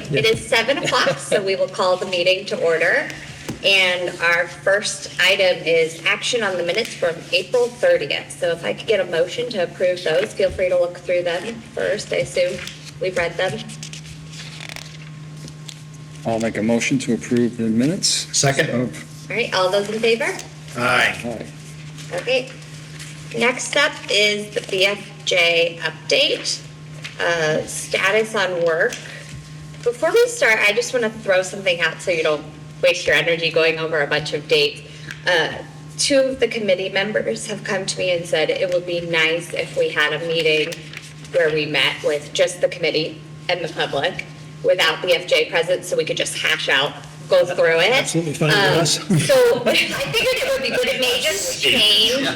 It is 7 o'clock, so we will call the meeting to order. And our first item is action on the minutes from April 30th. So if I could get a motion to approve those, feel free to look through them first. I assume we've read them. I'll make a motion to approve the minutes. Second. All right, all those in favor? Aye. Aye. Okay. Next up is the BFJ update, status on work. Before we start, I just want to throw something out so you don't waste your energy going over a bunch of dates. 2 of the committee members have come to me and said it would be nice if we had a meeting where we met with just the committee and the public without BFJ present, so we could just go through it. Absolutely fine with us. So I figured it would be good. It may just change.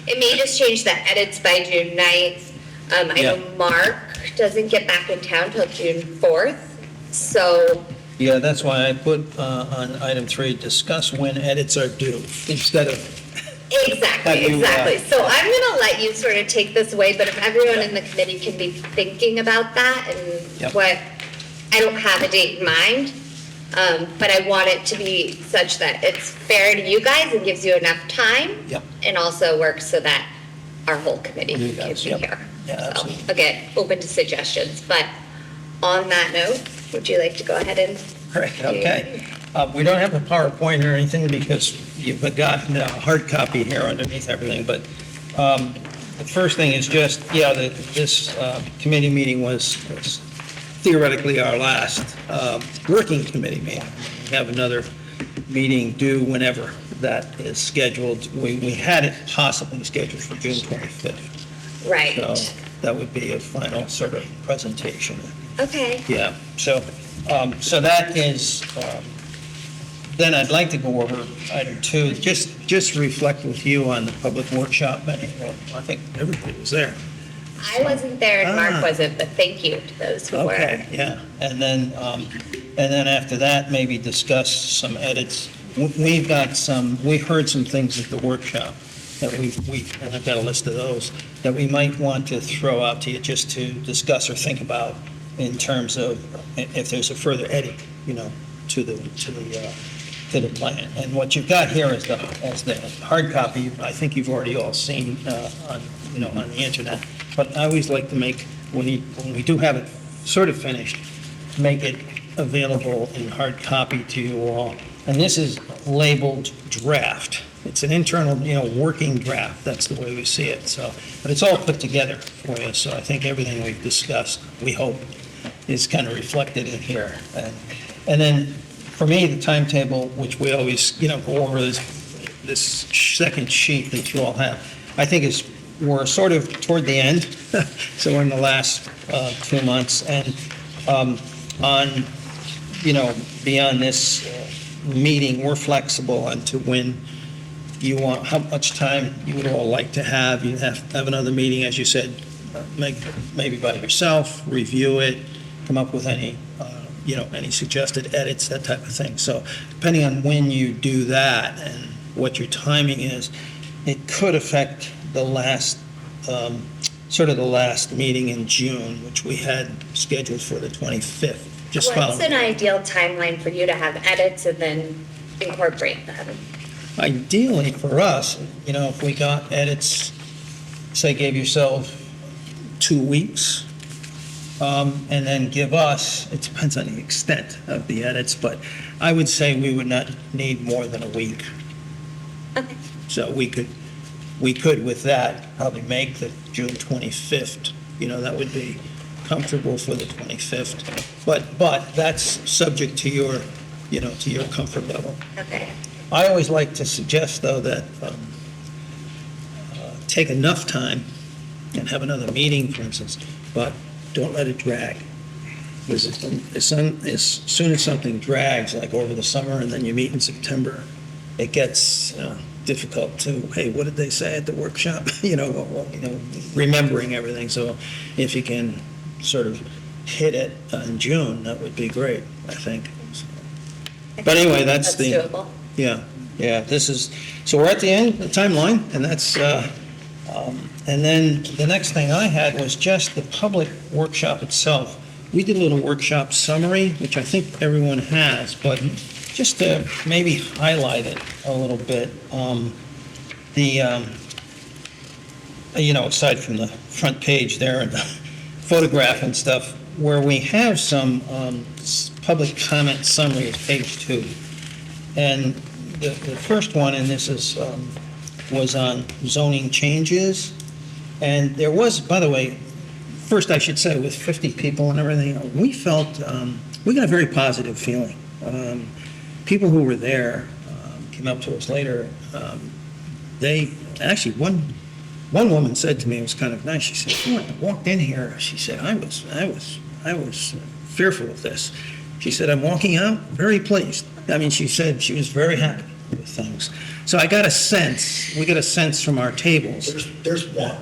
It may just change the edits by June 9th. I know Mark doesn't get back in town till June 4th. So. Yeah, that's why I put on item 3, discuss when edits are due, instead of. Exactly. So I'm going to let you sort of take this away, but if everyone in the committee can be thinking about that and what, I don't have a date in mind, but I want it to be such that it's fair to you guys and gives you enough time. Yep. And also works so that our whole committee can be here. Yeah, absolutely. So, again, open to suggestions, but on that note, would you like to go ahead and? Right, okay. We don't have a PowerPoint or anything because you've gotten a hard copy here underneath everything, but the first thing is just, this committee meeting was theoretically our last working committee meeting. We have another meeting due whenever that is scheduled. We had it possibly scheduled for June 25th. Right. So that would be a final sort of presentation. Okay. Yeah, so that is, then I'd like to go over item 2, just reflect with you on the public workshop. I think everybody was there. I wasn't there and Mark wasn't, but thank you to those who were. Okay, yeah, and then after that, maybe discuss some edits. We heard some things at the workshop that and I've got a list of those, that we might want to throw out to you just to discuss or think about in terms of if there's a further edit, to the plan. And what you've got here is the hard copy. I think you've already all seen on the internet. But I always like to make, when we do have it sort of finished, make it available in hard copy to you all. And this is labeled draft. It's an internal, working draft. That's the way we see it. So, but it's all put together for you. So I think everything we've discussed, we hope, is kind of reflected in here. And then for me, the timetable, which we always, go over this second sheet that you all have, I think we're sort of toward the end. So we're in the last 2 months. And beyond this meeting, we're flexible on to when you want, how much time you would all like to have. You have another meeting, as you said, maybe by yourself, review it, come up with any suggested edits, that type of thing. So depending on when you do that and what your timing is, it could affect the last meeting in June, which we had scheduled for the 25th. What's an ideal timeline for you to have edits and then incorporate them? Ideally for us, if we got edits, say gave yourself 2 weeks, and then give us, it depends on the extent of the edits, but I would say we would not need more than a week. Okay. So we could with that probably make the June 25th, that would be comfortable for the 25th. But that's subject to your, to your comfort level. Okay. I always like to suggest, though, that take enough time and have another meeting, for instance, but don't let it drag. Because as soon as something drags, like over the summer, and then you meet in September, it gets difficult to, hey, what did they say at the workshop? Remembering everything. So if you can sort of hit it in June, that would be great, I think. But anyway, that's the. doable. Yeah, this is, so we're at the end, the timeline, and that's, and then the next thing I had was just the public workshop itself. We did a little workshop summary, which I think everyone has, but just to maybe highlight it a little bit, aside from the front page there and the photograph and stuff, where we have some public comment summary at page 2. And the first one, and this is, was on zoning changes. And there was, by the way, first I should say, with 50 people and everything, we felt, we got a very positive feeling. People who were there came up to us later. They, actually, one woman said to me, it was kind of nice, she said, "When I walked in here," she said, I was fearful of this. She said, "I'm walking out very pleased." I mean, she said she was very happy with things. So I got a sense, we got a sense from our tables. There's one.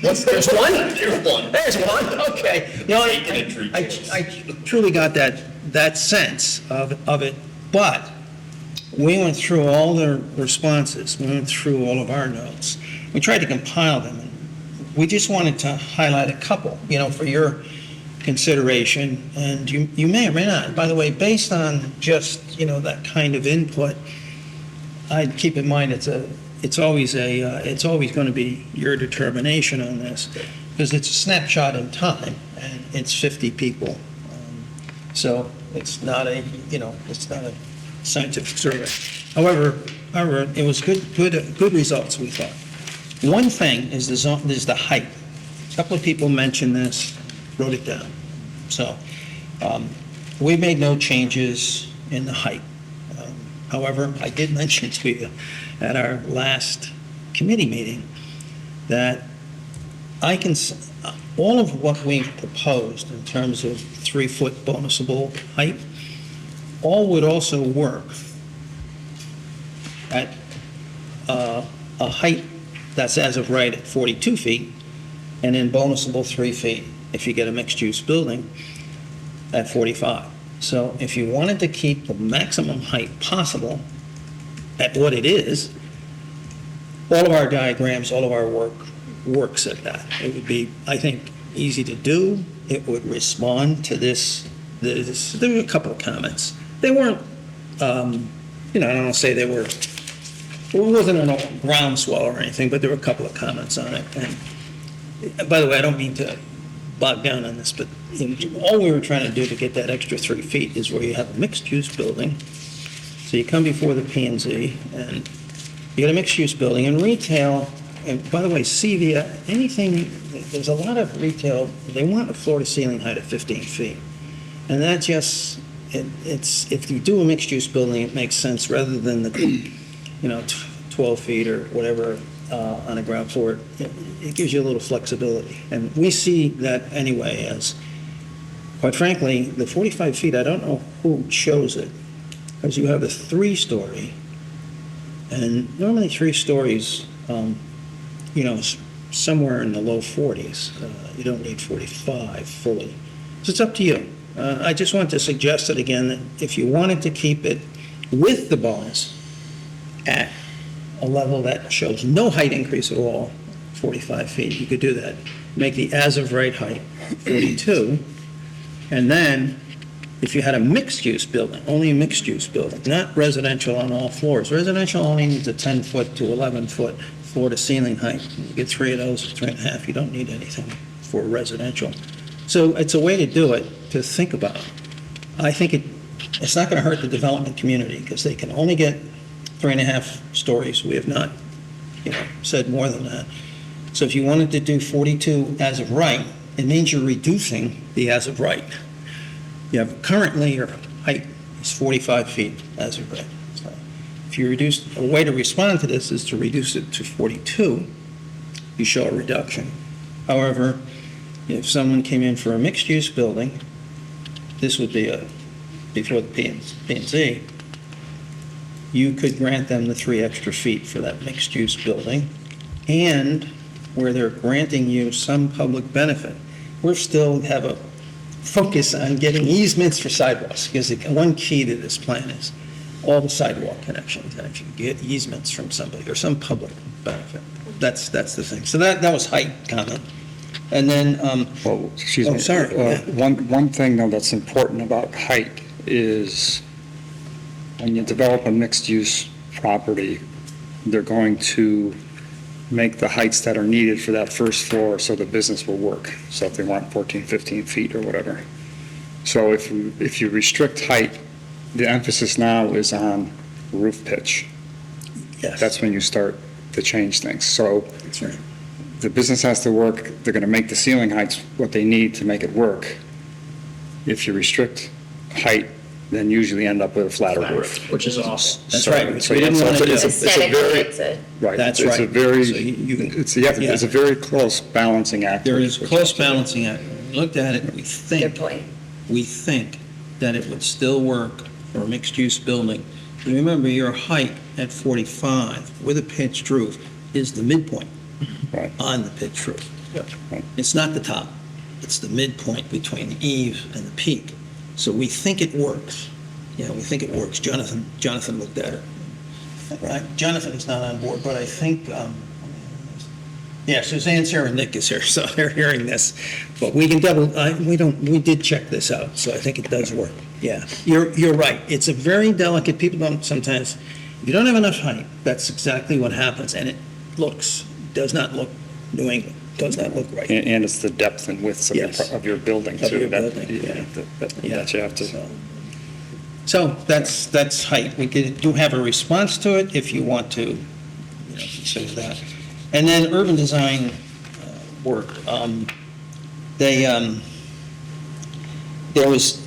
There's one? There's one. There's one, okay. You know, I truly got that sense of it, but we went through all the responses, we went through all of our notes. We tried to compile them, and we just wanted to highlight a couple, for your consideration, and you may or may not. By the way, based on just, that kind of input, I'd keep in mind it's always going to be your determination on this, because it's a snapshot in time, and it's 50 people. So it's not a scientific survey. However, it was good results, we thought. One thing is the height. A couple of people mentioned this, wrote it down. So we made no changes in the height. However, I did mention to you at our last committee meeting that all of what we've proposed in terms of 3-foot bonusable height, all would also work at a height that's as of right at 42 feet, and then bonusable 3 feet if you get a mixed-use building at 45. So if you wanted to keep the maximum height possible at what it is, all of our diagrams, all of our work works at that. It would be, I think, easy to do. It would respond to this. There were a couple of comments. They weren't, I don't want to say they were, it wasn't a groundswell or anything, but there were a couple of comments on it. And by the way, I don't mean to bog down on this, but all we were trying to do to get that extra 3 feet is where you have a mixed-use building. So you come before the P&Z, and you get a mixed-use building, and retail, and by the way, Sevia, anything, there's a lot of retail, they want a floor-to-ceiling height of 15 feet. And that just, if you do a mixed-use building, it makes sense rather than the, 12 feet or whatever on a ground floor. It gives you a little flexibility. And we see that anyway as, quite frankly, the 45 feet, I don't know who chose it, because you have a 3-story, and normally 3 stories, somewhere in the low 40s. You don't need 45 fully. So it's up to you. I just want to suggest it again, that if you wanted to keep it with the bonus at a level that shows no height increase at all, 45 feet, you could do that. Make the as-of-right height 42, and then if you had a mixed-use building, only a mixed-use building, not residential on all floors. Residential only needs a 10-foot to 11-foot floor-to-ceiling height. You get 3 of those, 3.5, you don't need anything for residential. So it's a way to do it, to think about. I think it's not going to hurt the development community, because they can only get 3.5 stories. We have not, said more than that. So if you wanted to do 42 as of right, it means you're reducing the as of right. You have currently your height is 45 feet as of right. So if you reduce, a way to respond to this is to reduce it to 42. You show a reduction. However, if someone came in for a mixed-use building, this would be before the P&Z, you could grant them the 3 extra feet for that mixed-use building, and where they're granting you some public benefit, we still have focus on getting easements for sidewalks, because one key to this plan is all the sidewalk connections, and if you get easements from somebody or some public benefit, that's the thing. So that was height comment. And then, Well, excuse me. Oh, sorry. One thing, though, that's important about height is when you develop a mixed-use property, they're going to make the heights that are needed for that first floor so the business will work. So if they want 14, 15 feet or whatever. So if you restrict height, the emphasis now is on roof pitch. yes. That's when you start to change things. So That's right. the business has to work, they're going to make the ceiling heights what they need to make it work. If you restrict height, then usually end up with a flatter roof. Which is awesome. That's So- right. so We didn't yeah, want to do it's a- it. Aesthetically, very- it's a, Right. That's It's a right. very, So you can- it's a very close balancing act. There is close balancing act. We looked at it, we good think point. that it would still work for a mixed-use building. And remember, your height at 45 with a pitched roof is the midpoint Right. on the pitched roof. Right. It's not the top, it's the midpoint between the eave and the peak. So we think it works. Yeah, we think it works. Jonathan looked at it. Jonathan's not on board, but I think, yeah, Suzanne's here and Nick is here, so they're hearing this. But we can we did check this out, so I think it does work. Yeah, you're right. It's a very delicate, people don't sometimes, if you don't have enough height, that's exactly what happens. And it does not look New England, does not look right. And it's the depth and width of Yes. of your building, Of too. your That- building, yeah, yeah. That you have to. So that's height. We do have a response to it if you want to, consider that. And then urban design work. There was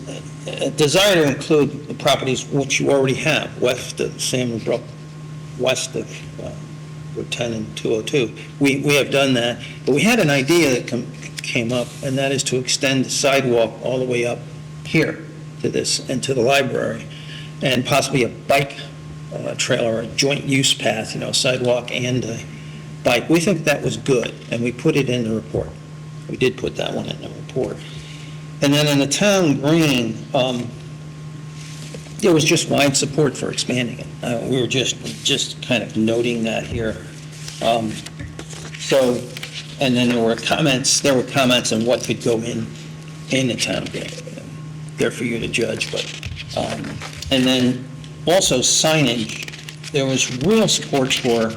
a desire to include the properties which you already have, west of Salmon Brook, west of Route 10 and 202. We have done that, but we had an idea that came up, and that is to extend the sidewalk all the way up here to this and to the library, and possibly a bike trail or a joint use path, sidewalk and a bike. We think that was good, and we put it in the report. We did put that one in the report. And then in the town green, there was just wide support for expanding it. We were just kind of noting that here. So, and then there were comments on what could go in the town green. There for you to judge, but, and then also signage. There was real support for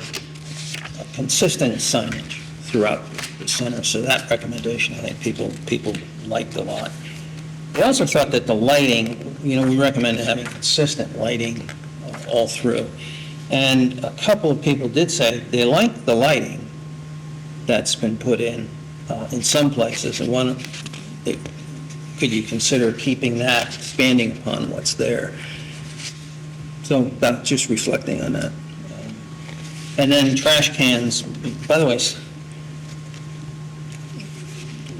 consistent signage throughout the center, so that recommendation, I think people liked a lot. We also thought that the lighting, we recommended having consistent lighting all through. And a couple of people did say they liked the lighting that's been put in some places, and could you consider keeping that, expanding upon what's there? So that's just reflecting on that. And then trash cans, by the way,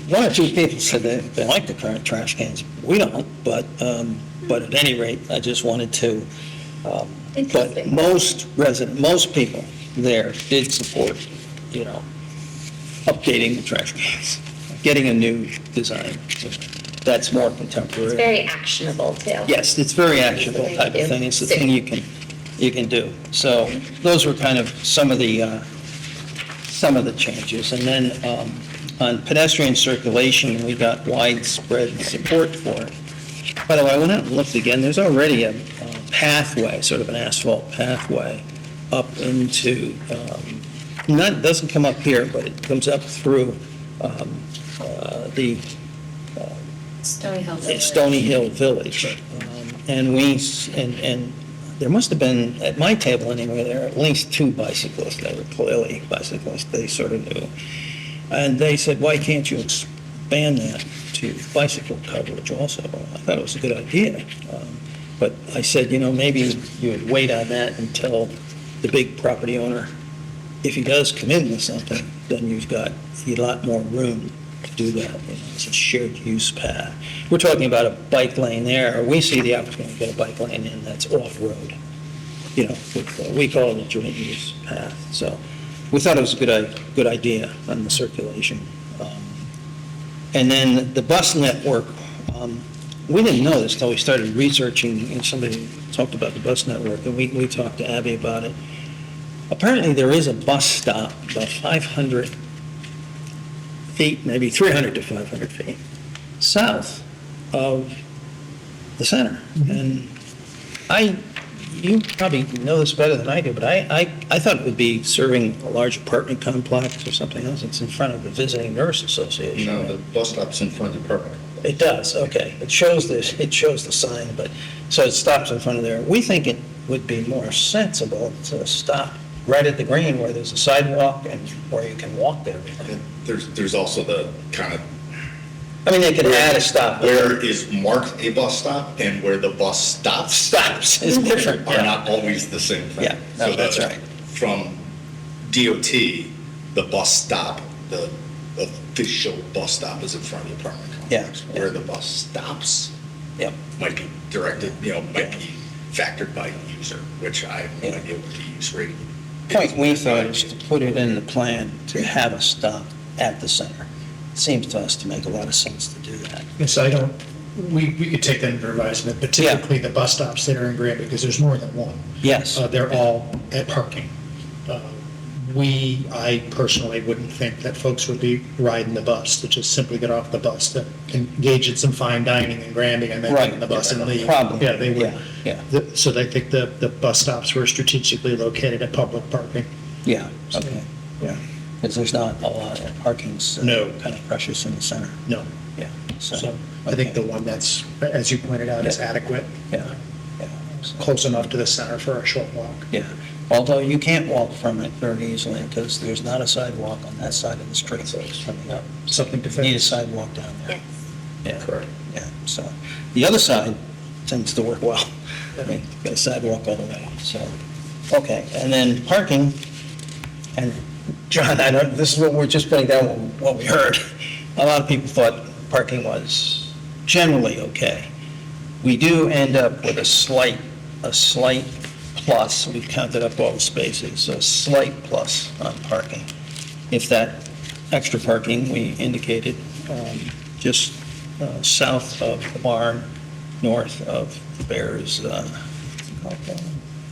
one or two people said they like the current trash cans. We don't, but at any rate, I just wanted to. But Interesting. most people there did support, updating the trash cans, getting a new design that's more contemporary. It's very actionable too. Yes, it's very actionable type of thing. It's the thing you can do. So those were kind of some of the changes. And then on pedestrian circulation, we got widespread support for it. By the way, I went out and looked again. There's already a pathway, sort of an asphalt pathway, up into, doesn't come up here, but it comes up through the Stony Hill Village. And there must have been, at my table anyway, there are at least two bicyclists. They were clearly bicyclists, they sort of knew. And they said, why can't you expand that to bicycle coverage also? I thought it was a good idea. But I said, maybe you would wait on that until the big property owner, if he does come in with something, then you've got a lot more room to do that. It's a shared use path. We're talking about a bike lane there, or we see the opportunity to get a bike lane in that's off-road. We call it a joint use path. So we thought it was a good idea on the circulation. And then the bus network, We didn't know this until we started researching, and somebody talked about the bus network, and we talked to Abby about it. Apparently, there is a bus stop about 500 feet, maybe 300 to 500 feet, south of the center. And you probably know this better than I do, but I thought it would be serving a large apartment complex or something else. It's in front of the Visiting Nurse Association. No, the bus stop's in front of the apartment. It does, okay. It shows the sign, but, so it stops in front of there. We think it would be more sensible to stop right at the green where there's a sidewalk and where you can walk there. And there's also the kind of, I mean, they could add a stop. where is marked a bus stop and where the bus stops Stops is different, are yeah. not always the same thing. Yeah, no, So that's right. From DOT, the bus stop, the official bus stop is in front of the apartment complex. Yeah. Where the bus stops Yep. might be directed, might be factored by user, which I have no idea what the use rate is. Point we thought is to put it in the plan to have a stop at the center. Seems to us to make a lot of sense to do that. Yes, we could take that into advisement, but Yeah. typically the bus stops that are in Granby, because there's more than one, Yes. they're all at parking. I personally wouldn't think that folks would be riding the bus, to just simply get off the bus to engage in some fine dining in Granby and then get in the bus and leave. Probably. Yeah, they would. Yeah. So they think the bus stops were strategically located at public parking. Yeah, okay, yeah. Because there's not a lot of parking's No. kind of precious in the center. No. Yeah. So I think the one that's, as you pointed out, is Yeah. adequate, Yeah, yeah. So- close enough to the center for a short walk. Yeah, although you can't walk from it very easily because there's not a sidewalk on that side of the street coming up. Something to You need a fix. sidewalk down there. Yes. Yeah, Correct. yeah, so, the other side tends to work well. I mean, got a sidewalk all the way, so, okay, and then parking, and John, this is what we're just putting down, what we heard. A lot of people thought parking was generally okay. We do end up with a slight plus, we've counted up all the spaces, a slight plus on parking. If that extra parking we indicated, just south of the barn, north of the Bears,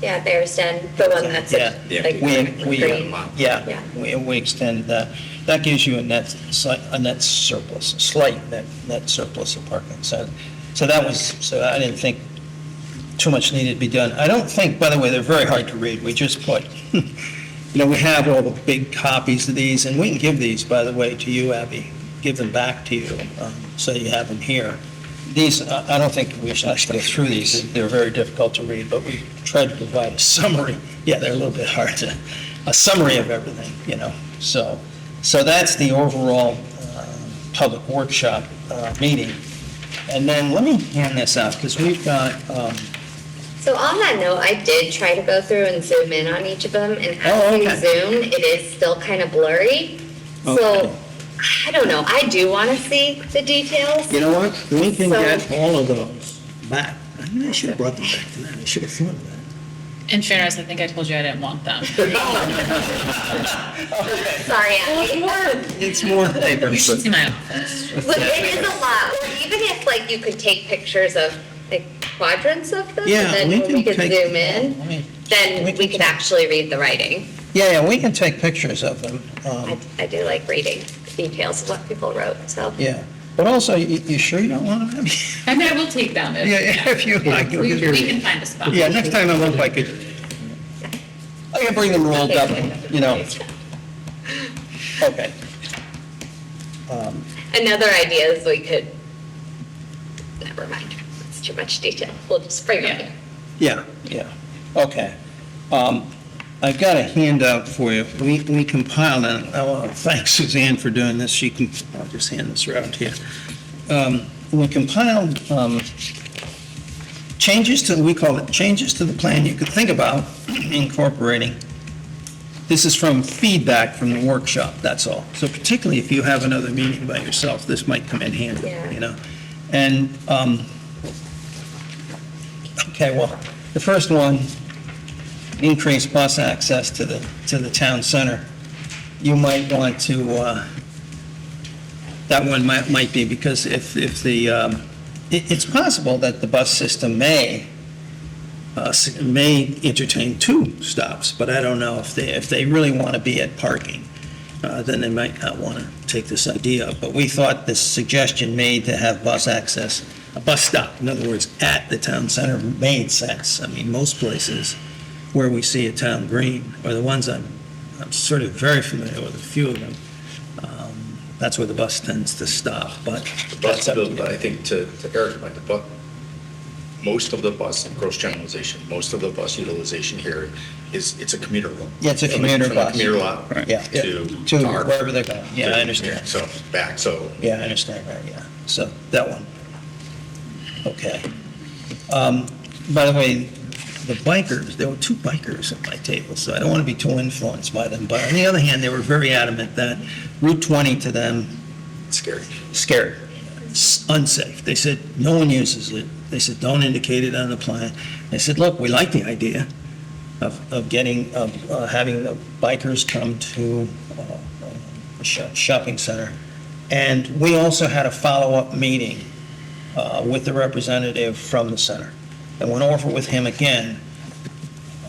Yeah, Bear's Den, the one that's Yeah. like green. Yeah. we extended that. That gives you a net surplus, a slight net surplus of parking. So I didn't think too much needed to be done. I don't think, by the way, they're very hard to read. We just put, we have all the big copies of these, and we can give these, by the way, to you, Abby, give them back to you, so you have them here. These, I don't think we should actually go through these. They're very difficult to read, but we tried to provide a summary. Yeah, they're a little bit hard to, a summary of everything, So that's the overall public workshop meeting. And then let me hand this out, because we've got, So on that note, I did try to go through and zoom in on each of them, and Oh, as you okay. zoom, it is still kind of blurry. Okay. So, I don't know, I do want to see the details. you know what? We can So- get all of those back. I mean, I should have brought them back tonight. I should have thought of that. In fairness, I think I told you I didn't want them. Sorry, Abby. It's more paper. You should see my office. Look, it is a lot. Even if like you could take pictures of like quadrants of them, Yeah, and we then when we can could take- zoom in, I mean, then we we can could actually read the writing. Yeah, we can take pictures of them. I do like reading details of what people wrote, so. Yeah, but also, you sure you don't want them? I mean, I will take them if. Yeah, if you like. We can find a spot. Yeah, next time I look like it, I can bring them rolled up, Okay. Another idea is we could, never mind, it's too much detail. We'll just bring it Yeah. in. Yeah, okay. I've got a handout for you. We compiled, and I want to thank Suzanne for doing this. I'll just hand this around to you. We compiled we call it changes to the plan you could think about incorporating. This is from feedback from the workshop, that's all. So particularly if you have another meeting by yourself, this might come in handy, Yeah. And, okay, well, the first one, increase bus access to the town center. You might want to, that one might be, because if the it's possible that the bus system may entertain 2 stops, but I don't know if they really want to be at parking, then they might not want to take this idea up. But we thought this suggestion made to have bus access, a bus stop, in other words, at the town center made sense. I mean, most places where we see a town green, or the ones I'm sort of very familiar with, a few of them, that's where the bus tends to stop, but. The bus, that's up to you. I think to Eric's point, most of the bus, gross generalization, most of the bus utilization here it's a commuter route. Yeah, it's a commuter From the bus. commuter lot Yeah, to Hartford. wherever they're going. Yeah, I understand. So back, so. Yeah, I understand that, yeah. So, that one. Okay. By the way, the bikers, there were 2 bikers at my table, so I don't want to be too influenced by them. But on the other hand, they were very adamant that Route 20 to them, Scary. scared, it's unsafe. They said, no one uses it. They said, don't indicate it on the plan. They said, look, we like the idea of having the bikers come to a shopping center. And we also had a follow-up meeting with the representative from the center. And went over with him again,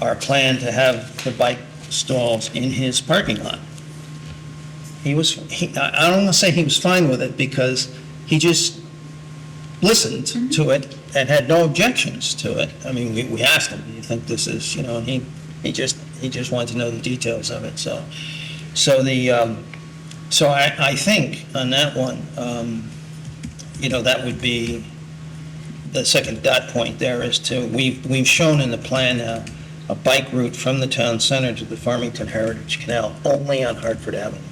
our plan to have the bike stalls in his parking lot. I don't want to say he was fine with it, because he just listened to it and had no objections to it. I mean, we asked him, do you think this is, and he just wanted to know the details of it, so I think on that one, that would be the second dot point there is we've shown in the plan now a bike route from the town center to the Farmington Heritage Canal only on Hartford Avenue.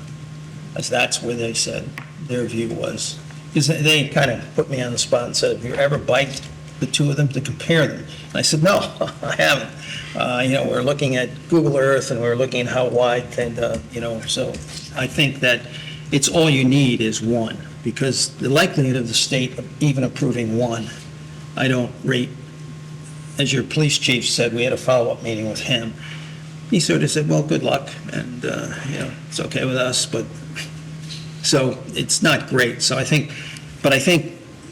As that's where they said their view was. Because they kind of put me on the spot and said, have you ever biked the 2 of them to compare them? And I said, no, I haven't. We're looking at Google Earth and we're looking at how wide and, so I think that it's all you need is 1, because the likelihood of the state even approving 1, I don't rate. As your police chief said, we had a follow-up meeting with him. He sort of said, well, good luck, and, it's okay with us, but, so it's not great. So I think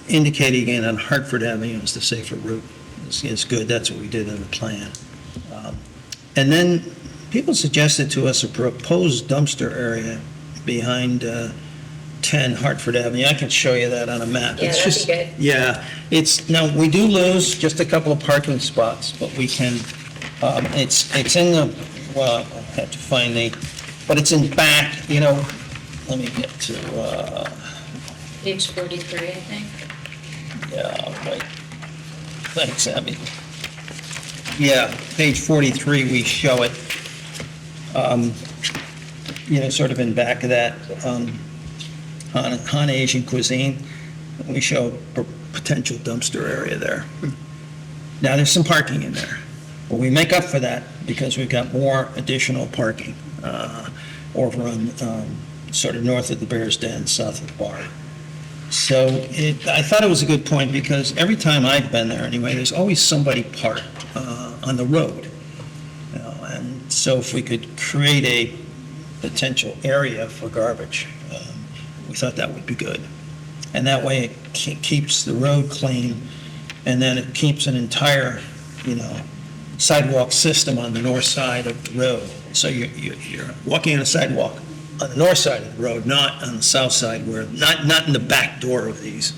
indicating it on Hartford Avenue as the safer route is good. That's what we did in the plan. And then people suggested to us a proposed dumpster area behind 10 Hartford Avenue. I can show you that on a map. Yeah, It's that'd just- be good. Yeah, now, we do lose just a couple of parking spots, but we can, it's in the, well, I have to find but it's in back, let me get to, Page 43, I think. yeah, right. Thanks, Abby. Yeah, page 43, we show it, sort of in back of that, on Asian cuisine. We show a potential dumpster area there. Now, there's some parking in there, but we make up for that because we've got more additional parking over on sort of north of the Bears Den, south of the bar. So I thought it was a good point because every time I've been there anyway, there's always somebody parked on the road. And so if we could create a potential area for garbage, we thought that would be good. And that way it keeps the road clean, and then it keeps an entire, sidewalk system on the north side of the road. So you're walking on a sidewalk on the north side of the road, not on the south side where, not in the back door of these.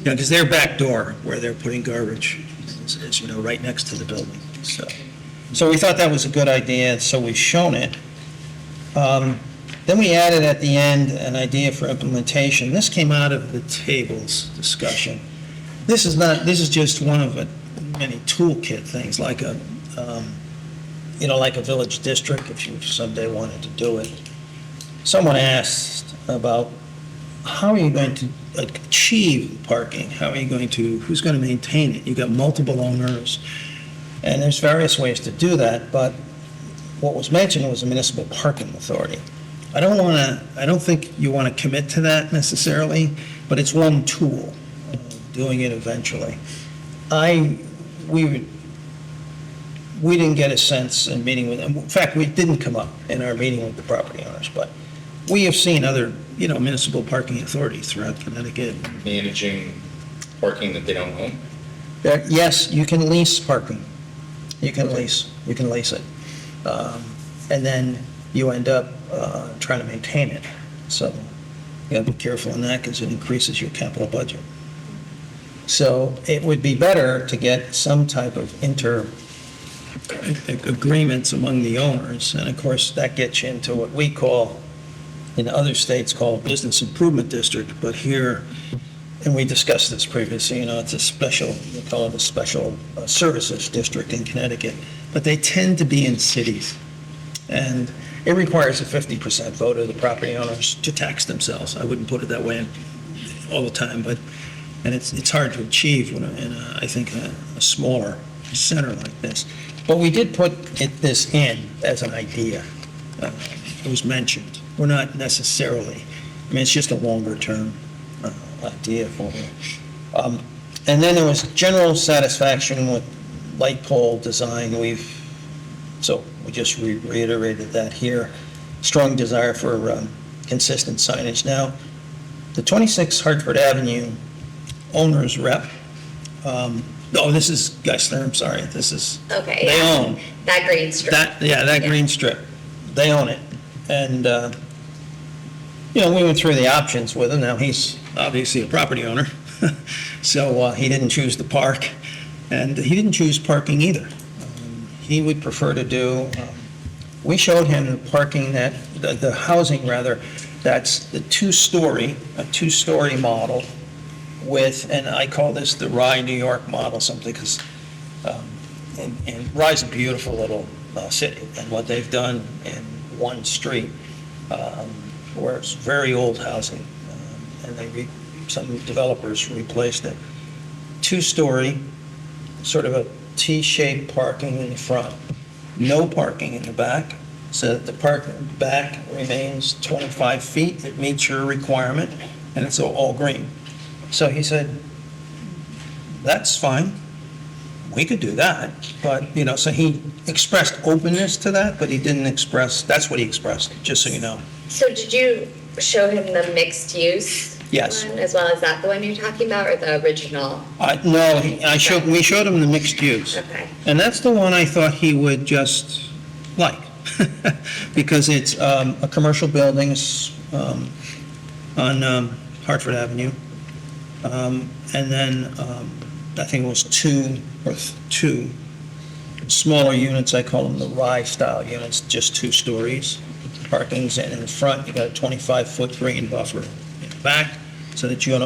Because their back door where they're putting garbage is, right next to the building. So we thought that was a good idea, so we've shown it. Then we added at the end an idea for implementation. This came out of the tables discussion. This is just one of many toolkit things, like a village district, if you someday wanted to do it. Someone asked about how are you going to achieve parking? Who's going to maintain it? You've got multiple owners, and there's various ways to do that, but what was mentioned was a municipal parking authority. I don't think you want to commit to that necessarily, but it's one tool, doing it eventually. We didn't get a sense in meeting with them. In fact, we didn't come up in our meeting with the property owners, but we have seen other, municipal parking authorities throughout Connecticut. Managing parking that they don't own? Yes, you can lease parking. You can lease it. And then you end up trying to maintain it. So you gotta be careful on that because it increases your capital budget. So it would be better to get some type of agreements among the owners. And of course, that gets you into what we call, in other states called business improvement district, but here, and we discussed this previously, it's a special, we call it a special services district in Connecticut, but they tend to be in cities. And it requires a 50% vote of the property owners to tax themselves. I wouldn't put it that way all the time, but, and it's hard to achieve in I think, a smaller center like this. But we did put this in as an idea. It was mentioned. We're not necessarily, it's just a longer-term idea for it. And then there was general satisfaction with light pole design. So we just reiterated that here. Strong desire for consistent signage. Now, the 26 Hartford Avenue owner's rep, this is Geisler, I'm sorry, this is, Okay, they yeah. own. That green strip. That green strip, they own it. And, we went through the options with him. Now, he's obviously a property owner, so he didn't choose the park, and he didn't choose parking either. He would prefer to do, we showed him the parking the housing rather, that's the a two-story model with, and I call this the Rye, New York model, something, because, and Rye's a beautiful little city, and what they've done in one street, where it's very old housing, and some developers replaced it. Two-story, sort of a T-shaped parking in the front, no parking in the back, so that the parking back remains 25 feet. It meets your requirement, and it's all green. So he said, that's fine. We could do that. But, so he expressed openness to that, but he didn't express, that's what he expressed, just so you know. So did you show him the mixed use? Yes. One, as well as that the one you're talking about, or the original? No, we showed him the mixed use. Okay. And that's the one I thought he would just like, because it's a commercial building on Hartford Avenue. And then I think it was two smaller units, I call them the Rye-style units, just 2 stories. Parking's in the front, you got a 25-foot green buffer in the back, so that you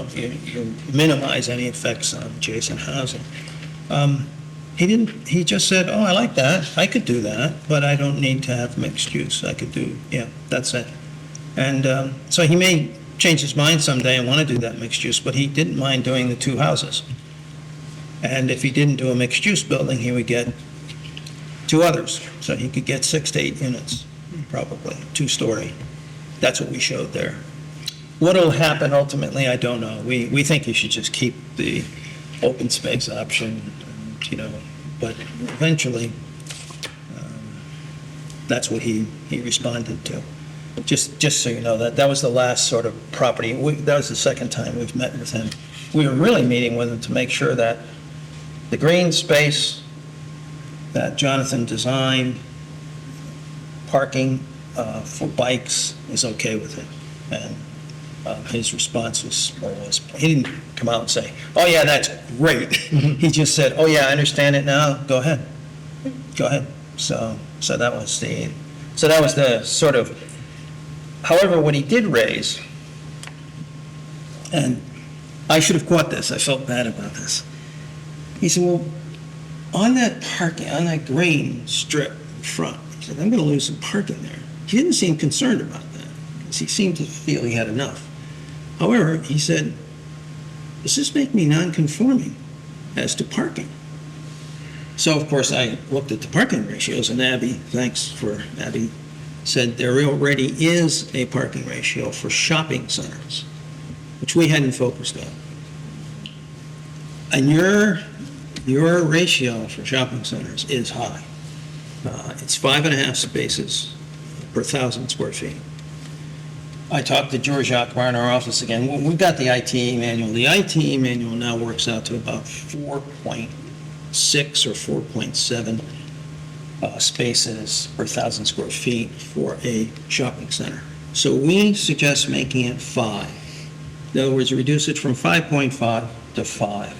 minimize any effects on adjacent housing. He just said, oh, I like that, I could do that, but I don't need to have mixed use, I could do, that's it. And so he may change his mind someday and want to do that mixed use, but he didn't mind doing the 2 houses. And if he didn't do a mixed use building, he would get 2 others, so he could get 6 to 8 units, probably, 2-story. That's what we showed there. What'll happen ultimately, I don't know. We think you should just keep the open space option, but eventually, that's what he responded to. Just so you know, that was the last sort of property, that was the second time we've met with him. We were really meeting with him to make sure that the green space that Jonathan designed, parking for bikes, is okay with it. And his response was, he didn't come out and say, oh yeah, that's great. He just said, oh yeah, I understand it now, go ahead. So that was the sort of, however, what he did raise, and I should have caught this, I felt bad about this. He said, well, on that parking, on that green strip in front, he said, I'm going to lose some parking there. He didn't seem concerned about that, because he seemed to feel he had enough. However, he said, does this make me non-conforming as to parking? So, of course, I looked at the parking ratios, and Abby said there already is a parking ratio for shopping centers, which we hadn't focused on. And your ratio for shopping centers is high. It's 5.5 spaces per 1,000 square feet. I talked to George Akbar in our office again. We've got the ITE manual. The ITE manual now works out to about 4.6 or 4.7 spaces per 1,000 square feet for a shopping center. So we suggest making it 5. In other words, reduce it from 5.5 to 5.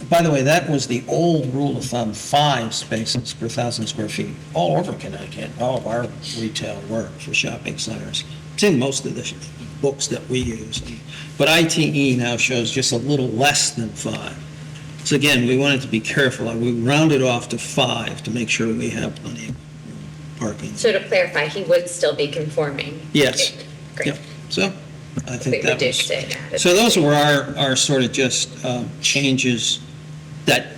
By the way, that was the old rule of thumb, 5 spaces per 1,000 square feet, all over Connecticut, all of our retail work for shopping centers. It's in most of the books that we use. But ITE now shows just a little less than 5. So again, we wanted to be careful. We rounded off to 5 to make sure we have plenty of parking. So to clarify, he would still be conforming? Yes. Great. Yep. So I We think that reduced was. it. So those were our sort of just changes that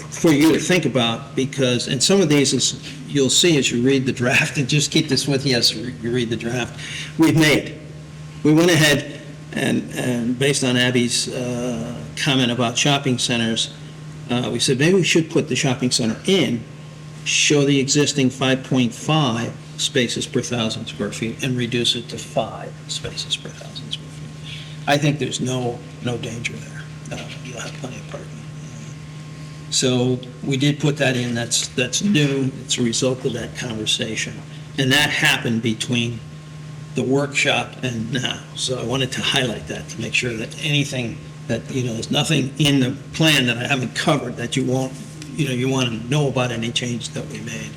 for you to think about, because, and some of these is, you'll see as you read the draft, and just keep this with you as you read the draft, we've made. We went ahead and based on Abby's comment about shopping centers, we said maybe we should put the shopping center in, show the existing 5.5 spaces per 1,000 square feet, and reduce it to 5 spaces per 1,000 square feet. I think there's no danger there. You'll have plenty of parking. So we did put that in. That's new. It's a result of that conversation. And that happened between the workshop and now. So I wanted to highlight that to make sure that anything that, there's nothing in the plan that I haven't covered that you want to know about any change that we made.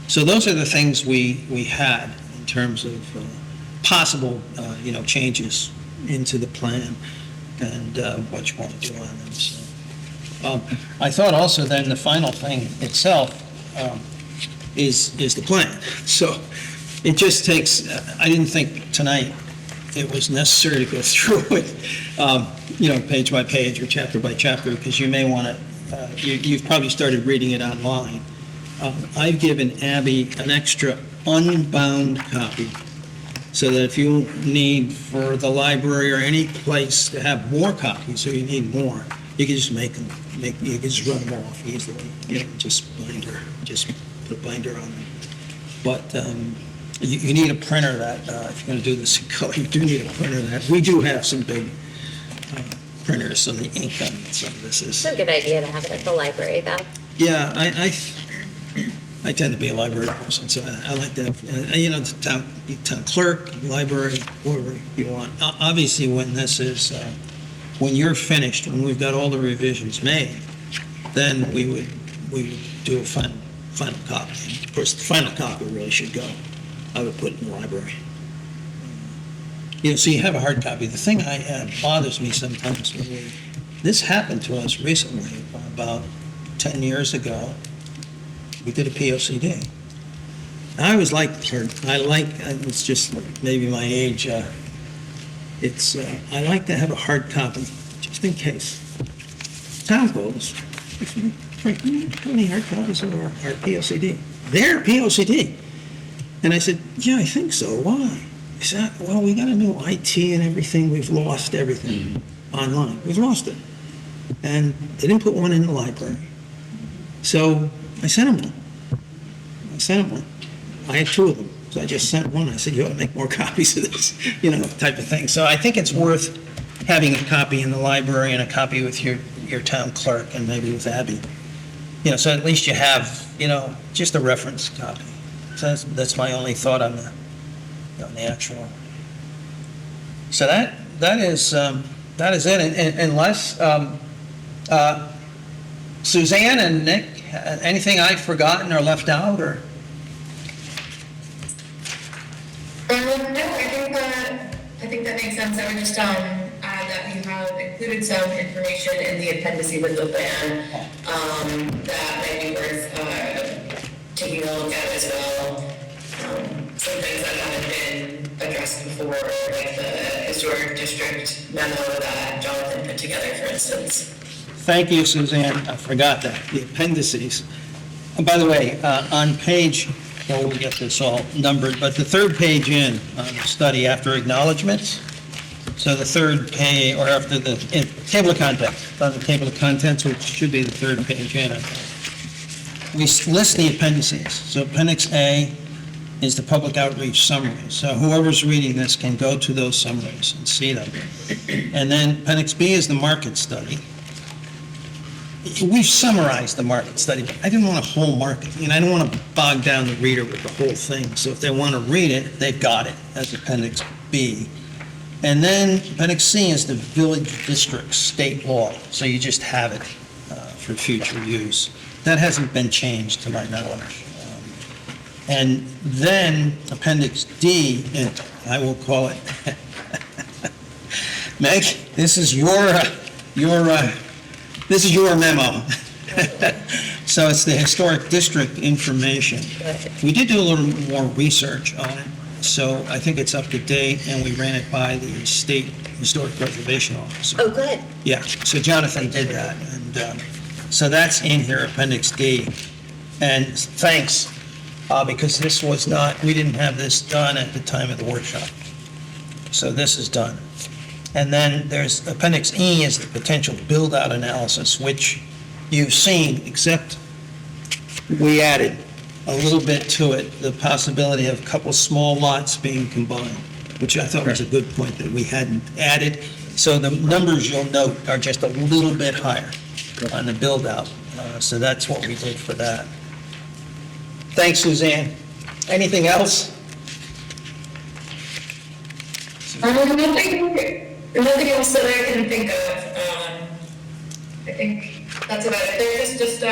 So those are the things we had in terms of possible, changes into the plan and what you want to do on them. So, I thought also then the final thing itself is the plan. So it just takes, I didn't think tonight it was necessary to go through it, page by page or chapter by chapter, because you may want to, you've probably started reading it online. I've given Abby an extra unbound copy so that if you need for the library or any place to have more copies, or you need more, you can just you can just run them off easily, just put a binder on them. But you need a printer that, if you're going to do this in color, you do need a printer that. We do have some big printers, some of the ink on some of this is. It's a good idea to have it at the library, though. Yeah, I tend to be a library person, so I like that. The town clerk, library, whatever you want. Obviously, when this is, when you're finished, when we've got all the revisions made, then we would do a final copy. Of course, the final copy really should go. I would put it in the library. So you have a hard copy. The thing bothers me sometimes this happened to us recently, about 10 years ago. We did a POCD. I always it's just maybe my age, I like to have a hard copy, just in case. Town goes, how many hard copies of our POCD? They're POCD. And I said, yeah, I think so. Why? He said, well, we got a new IT and everything. We've lost everything online. We've lost it. And they didn't put one in the library. So I sent him one. I had 2 of them. So I just sent one. I said, you ought to make more copies of this, type of thing. So I think it's worth having a copy in the library and a copy with your town clerk and maybe with Abby. So at least you have, just a reference copy. So that's my only thought on the actual. So that is it. And unless Suzanne and Nick, anything I've forgotten or left out, or? No, I think that makes sense. I would just add that we have included some information in the appendices of the plan that might be worth taking a look at as well. Some things that haven't been addressed before, like the historic district memo that Jonathan put together, for instance. Thank you, Suzanne. I forgot that, the appendices. And by the way, on page, we'll get this all numbered, but the 3rd page in on the study after acknowledgements, so the 3rd page, or after the table of contents, on the table of contents, which should be the 3rd page in, we list the appendices. So Appendix A is the public outreach summary. So whoever's reading this can go to those summaries and see them. And then Appendix B is the market study. We've summarized the market study, but I didn't want a whole market, I don't want to bog down the reader with the whole thing. So if they want to read it, they've got it as Appendix B. And then Appendix C is the village district state law, so you just have it for future use. That hasn't been changed to my knowledge. And then Appendix D, and I will call it, Meg, this is your memo. So it's the historic district information. We did do a little more research on it, so I think it's up to date, and we ran it by the state historic preservation officer. Oh, good. Yeah, so Jonathan did that, and so that's in here, Appendix D. And thanks, because this was not, we didn't have this done at the time of the workshop. So this is done. And then there's Appendix E is the potential build-out analysis, which you've seen, except we added a little bit to it, the possibility of a couple small lots being combined, which I thought was a good point that we hadn't added. So the numbers you'll note are just a little bit higher on the build-out. So that's what we did for that. Thanks, Suzanne. Anything else? Nothing else that I can think of. I think that's about it. There's just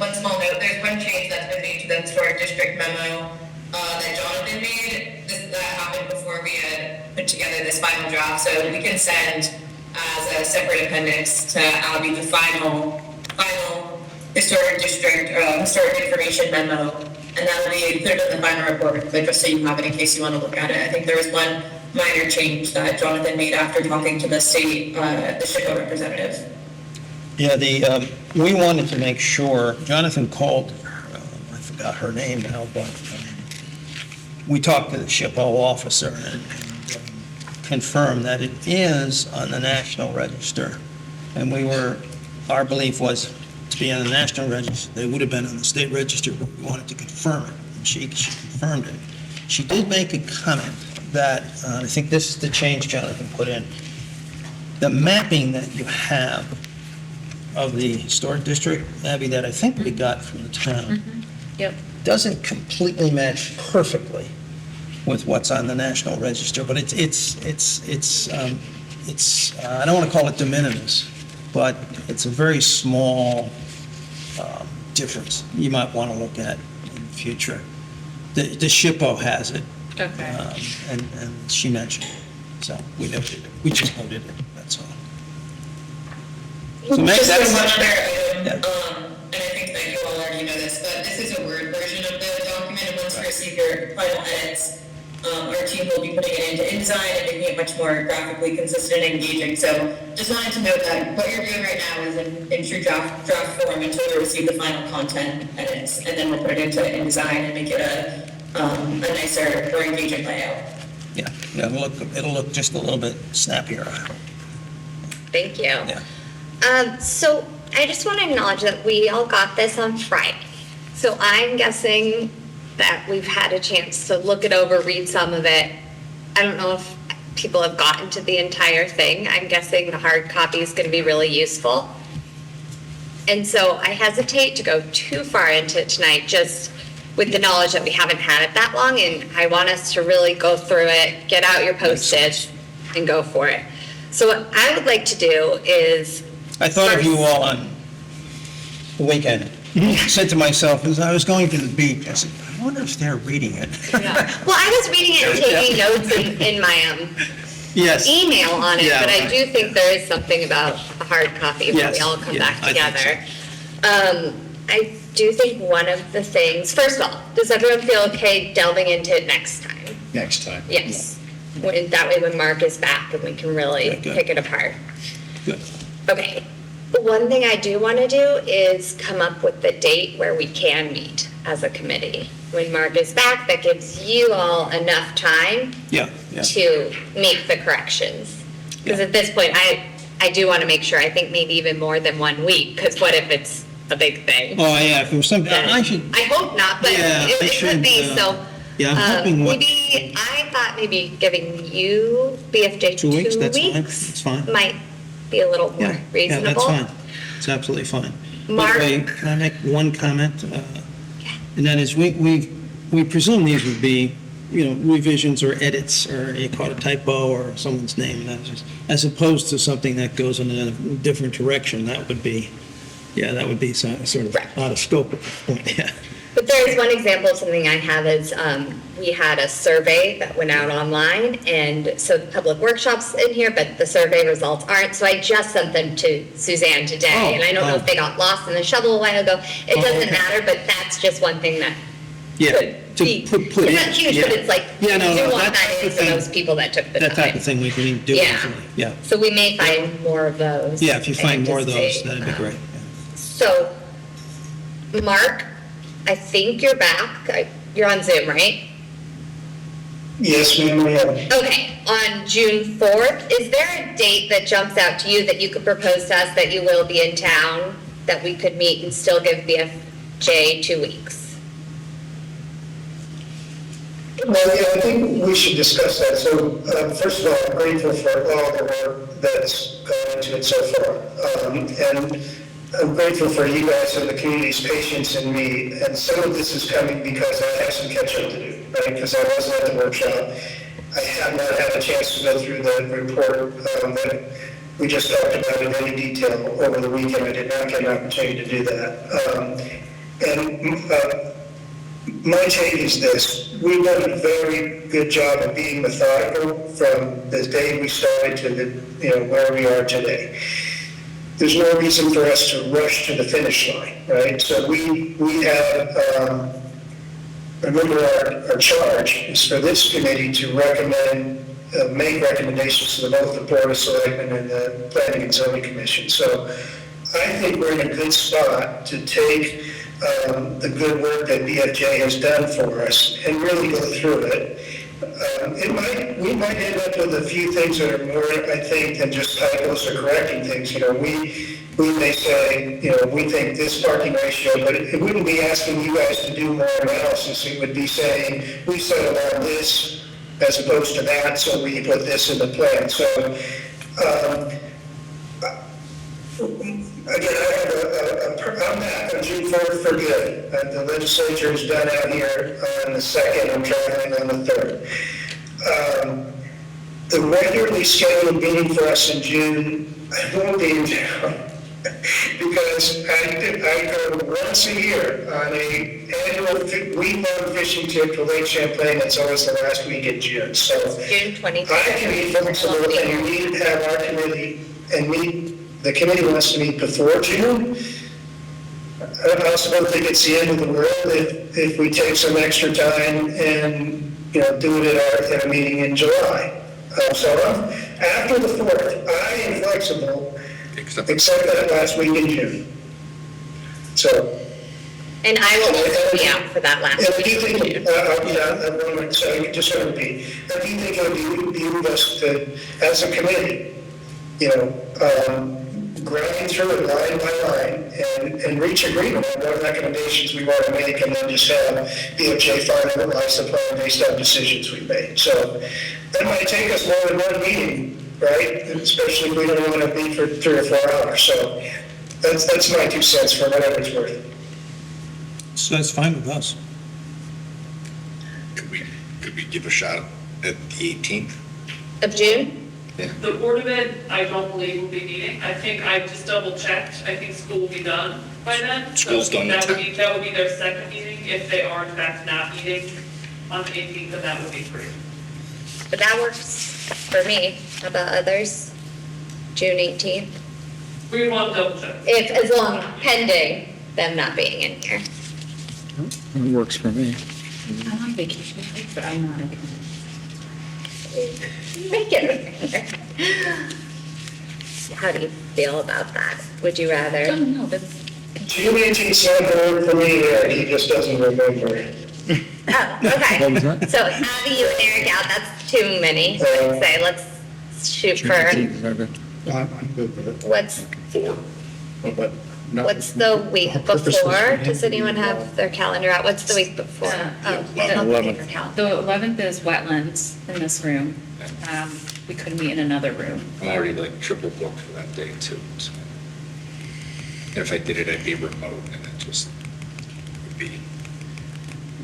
one small note. There's one change that's been made to the historic district memo that Jonathan made. That happened before we had put together this final draft, so we can send as a separate appendix to Abby the final historic district historic information memo, and that'll be included in the final report. But just so you have it in case you want to look at it. I think there was one minor change that Jonathan made after talking to the state, the SHPO representative. Yeah, we wanted to make sure, Jonathan called, I forgot her name now, but we talked to the SHPO officer and confirmed that it is on the National Register. And our belief was to be on the National Register. They would have been on the State Register, but we wanted to confirm it. And she confirmed it. She did make a comment that, I think this is the change Jonathan put in. The mapping that you have of the historic district, Abby, that I think we got from the town, Yep. doesn't completely match perfectly with what's on the National Register, but it's I don't want to call it de minimis, but it's a very small difference you might want to look at in the future. The SHPO has it, Okay. and she mentioned it, so we noted it. We just noted it, that's all. So Meg, Just that's- so much there, Yeah. and I think that you all already know this, but this is a Word version of the document, and once we receive your final edits, our team will be putting it into InDesign and making it much more graphically consistent and engaging. So just wanted to note that what you're doing right now is in true draft form until we receive the final content edits, and then we'll put it into InDesign and make it a nicer, more engaging layout. Yeah, it'll look just a little bit snappier. Thank you. Yeah. So I just want to acknowledge that we all got this on Friday. So I'm guessing that we've had a chance to look it over, read some of it. I don't know if people have gotten to the entire thing. I'm guessing the hard copy is going to be really useful. And so I hesitate to go too far into it tonight, just with the knowledge that we haven't had it that long, and I want us to really go through it, get out your Post-its, and go for it. So what I would like to do is... I thought of you all on the weekend. Said to myself, as I was going to the beach, I said, I wonder if they're reading it. Well, I was reading it and taking notes in my Yes. email on it, Yeah, but I okay. do think there is something about a hard copy when we Yes, all come yeah, back I think together. I do think one of the things, first of all, does everyone feel okay delving into it next time? Next time. Yes. That way when Mark is back and we can really Okay, good. pick it apart. Good. Okay. The one thing I do want to do is come up with the date where we can meet as a committee. When Mark is back, that gives you all enough time Yeah. to make the corrections. Because at this point, I do want to make sure, I think maybe even more than 1 week, because what if it's a big thing? Oh, yeah, if there was something, Then- I should, I hope not, but Yeah, I it should, could be, so Yeah, I'm hoping what, Maybe, I thought maybe giving you BFJ 2 weeks, that's fine, weeks that's fine. might be a little more yeah, reasonable. yeah, that's fine. It's absolutely fine. By Mark? the way, can I make one comment? And that is, we presume these would be, revisions or edits, or you call it a typo or someone's name, and that's just, as opposed to something that goes in a different direction, that would be sort of out of scope at this point, yeah. But there is one example of something I have is, we had a survey that went out online, and so the public workshop's in here, but the survey results aren't, so I just sent them to Suzanne today, and I don't know if they got lost in the shovel a while ago. It doesn't okay. matter, but that's just one thing that Yeah, could to be, put it's in. not huge, but yeah. it's like, you Yeah, no, want that's that the in for thing. those people that took the time. That type of thing we can do Yeah. easily, yeah. So we may find more of those. Yeah, if you I find more of those, anticipate. that'd be great. So, Mark, I think you're back. You're on Zoom, right? Yes, ma'am, I am. Okay, on June 4th, is there a date that jumps out to you that you could propose to us that you will be in town, that we could meet and still give BFJ 2 weeks? Well, yeah, I think we should discuss that. So, first of all, I'm grateful for all the work that's gone into it so far. And I'm grateful for you guys and the community's patience in me. And some of this is coming because I have some catch up to do, right? Because I wasn't at the workshop. I have not had a chance to go through the report that we just talked about in any detail over the weekend. I did not get an opportunity to do that. My take is this: we've done a very good job of being methodical from the day we started to where we are today. There's no reason for us to rush to the finish line, right? So we have, remember our charge is for this committee to make recommendations to both the Board of Selectmen and the Planning and Zoning Commission. So I think we're in a good spot to take the good work that BFJ has done for us and really go through it. We might end up with a few things that are more, I think, than just typos or correcting things. We may say, we think this parking ratio, but it wouldn't be asking you guys to do more analysis. It would be saying, we settled on this as opposed to that, so we put this in the plan. So, again, I'm back on June 4th for good. The legislature is done out here on the 2nd. I'm traveling on the 3rd. The regularly scheduled meeting for us in June, I won't be in town because I go once a year on an annual week-long fishing trip to Lake Champlain. It's always the last week in June. So June 23rd. I can be flexible and we need to have our committee and the committee wants to meet before June. I also don't think it's the end of the world if we take some extra time and, do it at a meeting in July. So after the 4th, I am flexible, except that last week in June. So. And I will also be out for that last And do week. you think, I just want to repeat, and do you think it would be best to, as a committee, grind through it line by line and reach agreement on what recommendations we want to make and then just have BOJ finalize the plan based on decisions we've made. So that might take us more than one meeting, right? Especially if we don't want to meet for 3 or 4 hours. So that's my 2 cents for whatever it's worth. So that's fine with us. Could we give a shot at the 18th? Of June? The Board of Ed, I don't believe will be meeting. I think I just double checked. I think school will be done by then. School's done That at would be their second meeting. If they are in fact not meeting on the 18th, then that would be great. But that works for me. How about others? June 18th? We want to double check. As long, pending them not being in here. It works for me. I'm on vacation, but I'm not. Make it. How do you feel about that? Would you Oh, rather? no, that's, June 18th sounds good for me, Eric, he just doesn't remember. Oh, okay. What was that? So having you and Eric out, that's too many. So I'd say let's shoot for, June 18th, is that good? I'm good with it. what's, What's the week Our purpose was for before? him Does to be anyone have their calendar out? What's the week before? Oh, The not the 11th. paper calendar. the 11th is wetlands in this room. We could meet in another room. I'm already like triple booked for that day too. So. And if I did it, I'd be remote and it just would be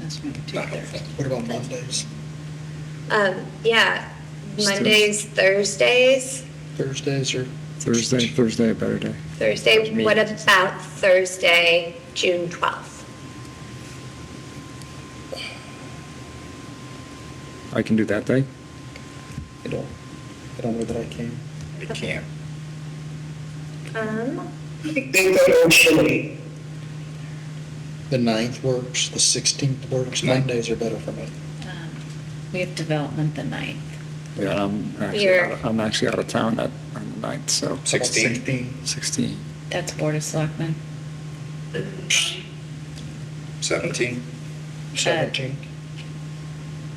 That's room not 2:30. helpful. What about Mondays? Yeah, Mondays, Thursdays. Thursdays or? Thursday, a better day. Thursday, Me. what about Thursday, June 12th? I can do that day. I don't know that I can. I can't. I think that works for me. The 9th works, the 16th works, Mondays are better for me. We have development the 9th. Yeah, You're- I'm actually out of town on the 9th, so 16. 16. That's Board of Selectmen. 17, 17th.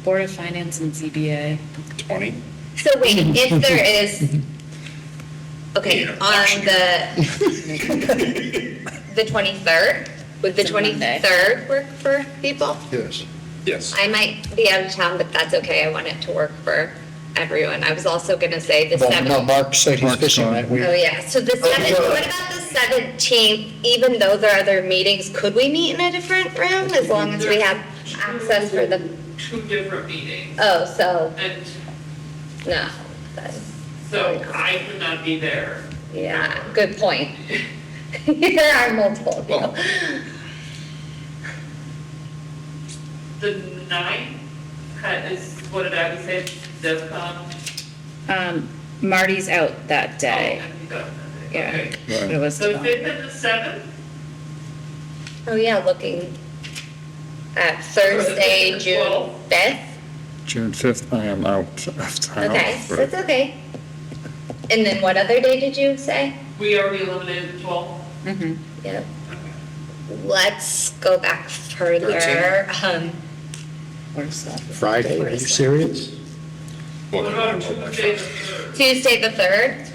Board of Finance and ZBA. 20. So wait, if there is, okay, on the 23rd, would the It's a Monday. 23rd work for people? Yes. Yes. I might be out of town, but that's okay. I want it to work for everyone. I was also gonna say the Well, no, 7th. Mark said he's Mark's fishing gone. that week. Oh, yeah, so the 7th, what about the 17th? Even though there are other meetings, could we meet in a different room as long as we have access for the, Two different meetings. oh, so, And no. then- so I could not be there. Yeah, good point. There are multiple of Well- you. The 9th is, what did Abby say, DevCon? Marty's out that day. Oh, and you got that day. Yeah. Okay. But it was So development. 5th and the 7th? Oh, yeah, looking at Thursday, Or the June 12th. 5th. June 5th, I am out of town. Okay, that's okay. And then what other day did you say? We already eliminated the 12th. Mhm. Yep. Let's go back further. Board of Selectmen. Friday, are you serious? What about Tuesday the 3rd? Tuesday the 3rd?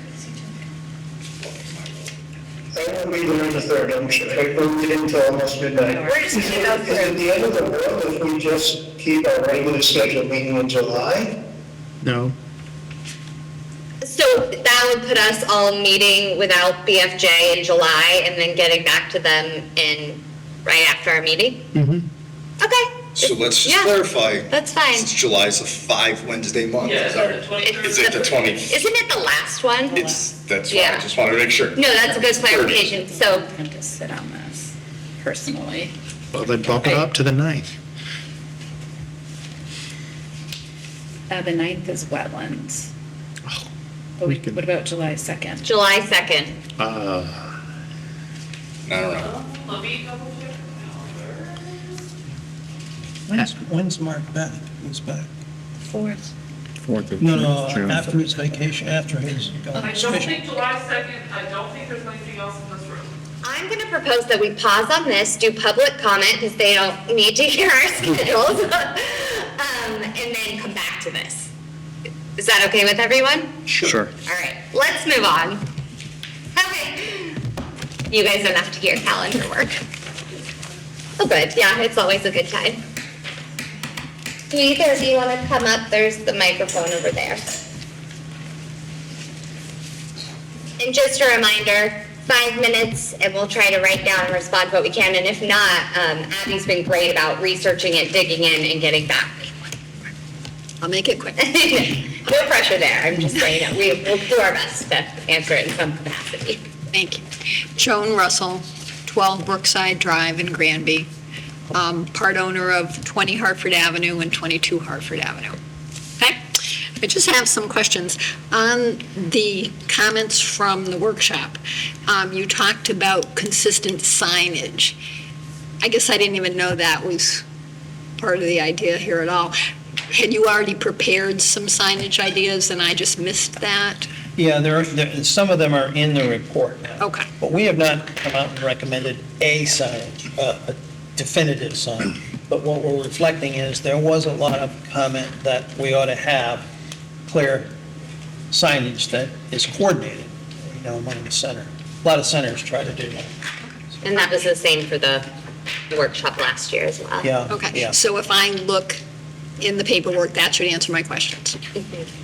I won't be there on the 3rd, I'm sure. I moved it until almost midnight. We're just Is gonna go it is it through. the end of the world if we just keep our regular scheduled meeting in July? No. So that would put us all meeting without BFJ in July and then getting back to them right after our meeting? Mm-hmm. Okay. So let's just Yeah, clarify. That's fine. Since July's a 5 Wednesday month. Yeah, is so that- the 23rd. Is it the 20? Isn't it the last one? That's why I Yeah. just wanted to make sure. No, that's a good clarification. So, I'm going to sit on this personally. Well, then bump it up to the 9th. The 9th is wetlands. But we could- what about July 2nd? July 2nd. I don't know. Let me double check the calendar. When's Mark back? He's back. 4th. 4th of No, no, June. after his vacation, after his I don't fishing. think July 2nd, I don't think there's anything else in this room. I'm going to propose that we pause on this, do public comment because they don't need to hear our schedules, and then come back to this. Is that okay with everyone? Sure. All right, let's move on. Okay. You guys don't have to hear calendar work. Oh, good. Yeah, it's always a good time. Do either of you want to come up? There's the microphone over there. And just a reminder, 5 minutes, and we'll try to write down and respond to what we can. And if not, Abby's been great about researching it, digging in, and getting back. I'll make it quick. No pressure there. I'm just saying that we'll do our best to answer it in some capacity. Thank you. Joan Russell, 12 Brookside Drive in Granby, part owner of 20 Hartford Avenue and 22 Hartford Avenue. Okay? I just have some questions. On the comments from the workshop, you talked about consistent signage. I guess I didn't even know that was part of the idea here at all. Had you already prepared some signage ideas and I just missed that? Yeah, some of them are in the report now. Okay. But we have not come out and recommended a sign, a definitive sign. But what we're reflecting is there was a lot of comment that we ought to have clear signage that is coordinated, among the center. A lot of centers try to do that. And that was the same for the workshop last year as well. Yeah. Okay, Yeah. so if I look in the paperwork, that should answer my questions.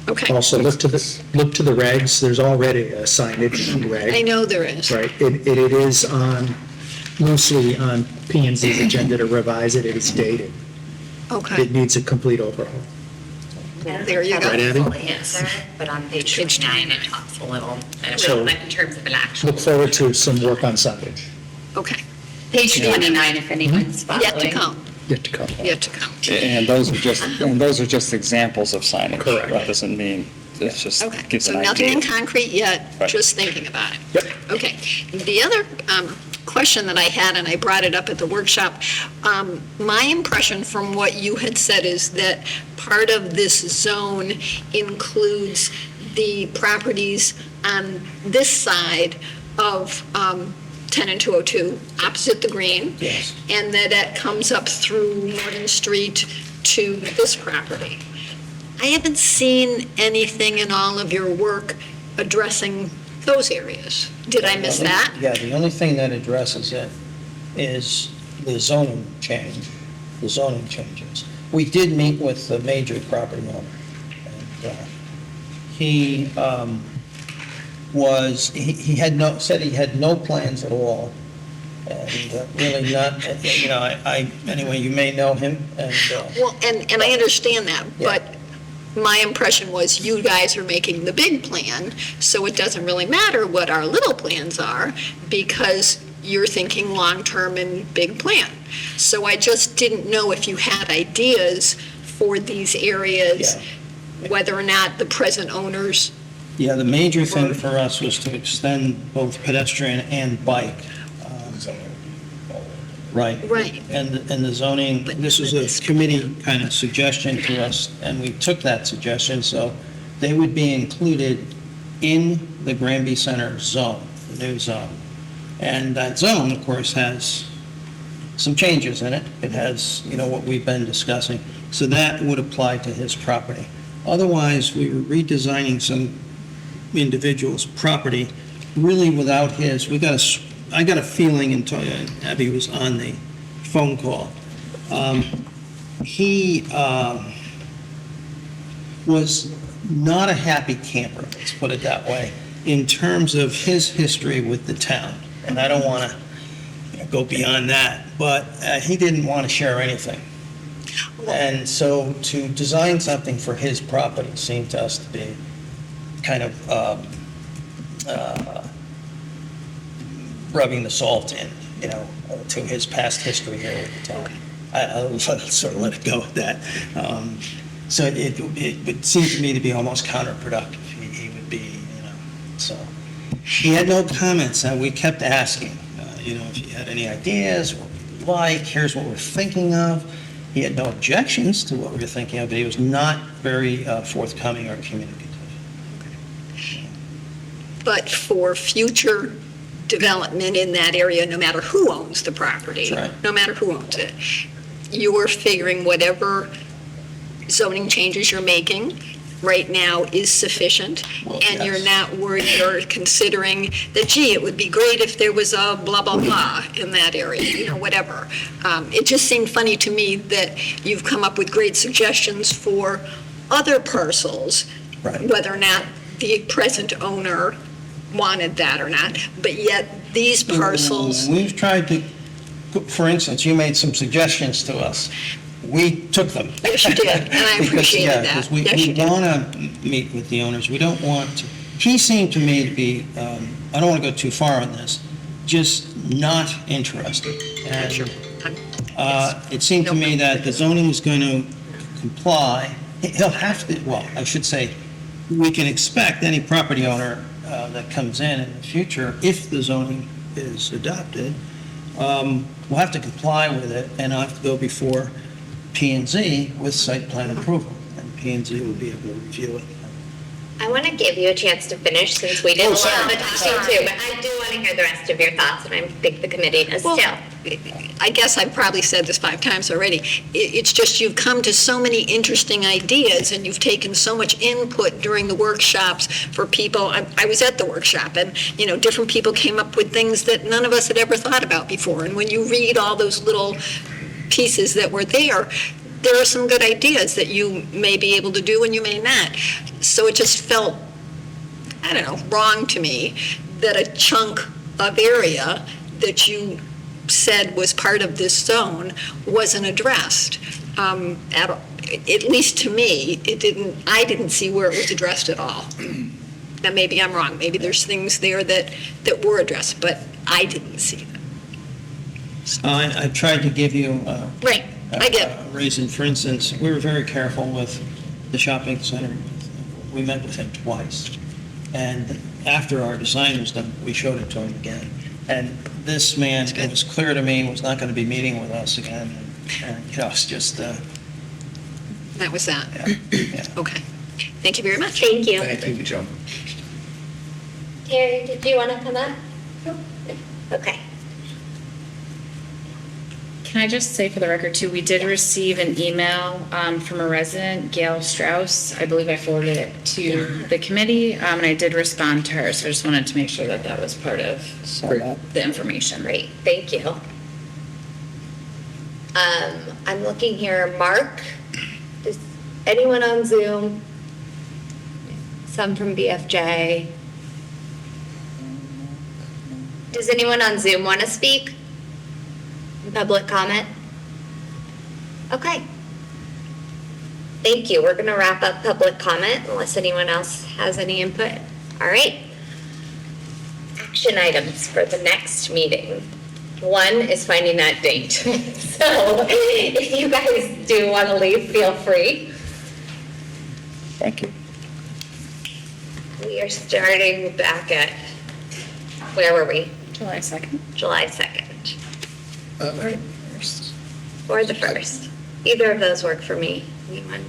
Okay, Also, look to the regs, there's already a signage reg. I know there is. Right, it is loosely on P and Z's agenda to revise it, it is dated. Okay, It needs a complete overhaul. there you go. Right, Abby? Answer, but on page 29, it talks a little, So- like in terms of an actual. Look forward to some work on signage, Okay, Page 29, if anyone's following. yet to come, yet to come. yet to come. And those are just examples of signage. Correct. That doesn't mean, it just Okay, gives so an nothing idea. in concrete yet, Right. just thinking about it. Yep. Okay, the other question that I had, and I brought it up at the workshop, my impression from what you had said is that part of this zone includes the properties on this side of 10 and 202, opposite the green. Yes. And that it comes up through Morgan Street to this property. I haven't seen anything in all of your work addressing those areas. Did I miss that? Yeah, the only thing that addresses it is the zoning change, the zoning changes. We did meet with the major property owner, and he said he had no plans at all, and really not, anyway, you may know him, and, Well, and I understand that, but my impression was you guys are making the big plan, so it doesn't really matter what our little plans are, because you're thinking long-term and big plan. So I just didn't know if you had ideas for these areas, whether or not the present owners. yeah, the major thing for us was to extend both pedestrian and bike. Right. Right. And the zoning, this was a committee kind of suggestion to us, and we took that suggestion, so they would be included in the Granby Center zone, the new zone. And that zone, of course, has some changes in it. It has, what we've been discussing, so that would apply to his property. Otherwise, we were redesigning some individual's property, really without his, I got a feeling, and Abby was on the phone call, he was not a happy camper, let's put it that way, in terms of his history with the town. And I don't want to go beyond that, but he didn't want to share anything. And so to design something for his property seemed to us to be kind of rubbing the salt in, to his past history here with the town. I'll sort of let it go at that. So it would seem to me to be almost counterproductive. He would be, so. He had no comments, and we kept asking, if he had any ideas, what we like, here's what we're thinking of. He had no objections to what we were thinking of, but he was not very forthcoming or communicative. But for future development in that area, no matter who owns the property, That's right. no matter who owns it, you're figuring whatever zoning changes you're making right now is sufficient, Well, and you're yes. not worried or considering that, gee, it would be great if there was a blah, blah, blah in that area, whatever. It just seemed funny to me that you've come up with great suggestions for other parcels, Right. whether or not the present owner wanted that or not, but yet these parcels, We've tried to, for instance, you made some suggestions to us. We took them. yes, you did, and I appreciated that. Because we Yes, you did. want to meet with the owners. We don't want to, he seemed to me to be, I don't want to go too far on this, just not interested. And it seemed to me that the zoning was going to comply. He'll have to, well, I should say, we can expect any property owner that comes in the future, if the zoning is adopted, will have to comply with it, and I'll have to go before P and Z with site plan approval, and P and Z will be able to review it. I want to give you a chance to finish since we did a lot of the talking too, but I do want to hear the rest of your thoughts, and I think the committee does Well, too. I guess I've probably said this 5 times already. It's just you've come to so many interesting ideas and you've taken so much input during the workshops for people. I was at the workshop and, different people came up with things that none of us had ever thought about before. And when you read all those little pieces that were there are some good ideas that you may be able to do and you may not. So it just felt, I don't know, wrong to me that a chunk of area that you said was part of this zone wasn't addressed. At least to me, I didn't see where it was addressed at all. Now, maybe I'm wrong. Maybe there's things there that were addressed, but I didn't see them. I tried to give you Right, I get it. a reason. For instance, we were very careful with the shopping center. We met with him twice. And after our design was done, we showed it to him again. And this man, it was clear to me, was not going to be meeting with us again. And it's just, That was that. yeah. Okay. Thank you very much. Thank you. Thank you, Joan. Terry, did you want to come up? Okay. Can I just say for the record too, we did receive an email from a resident, Gail Strauss. I believe I forwarded it to the committee, and I did respond to her. So I just wanted to make sure that that was part of the information. Great, thank you. I'm looking here, Mark, is anyone on Zoom? Some from BFJ. Does anyone on Zoom want to speak? Public comment? Okay. Thank you. We're going to wrap up public comment unless anyone else has any input. All right. Action items for the next meeting. One is finding that date. So if you guys do want to leave, feel free. Thank you. We are starting back at, where were we? July 2nd. July 2nd. Or the 1st. Either of those work for me. Anyone?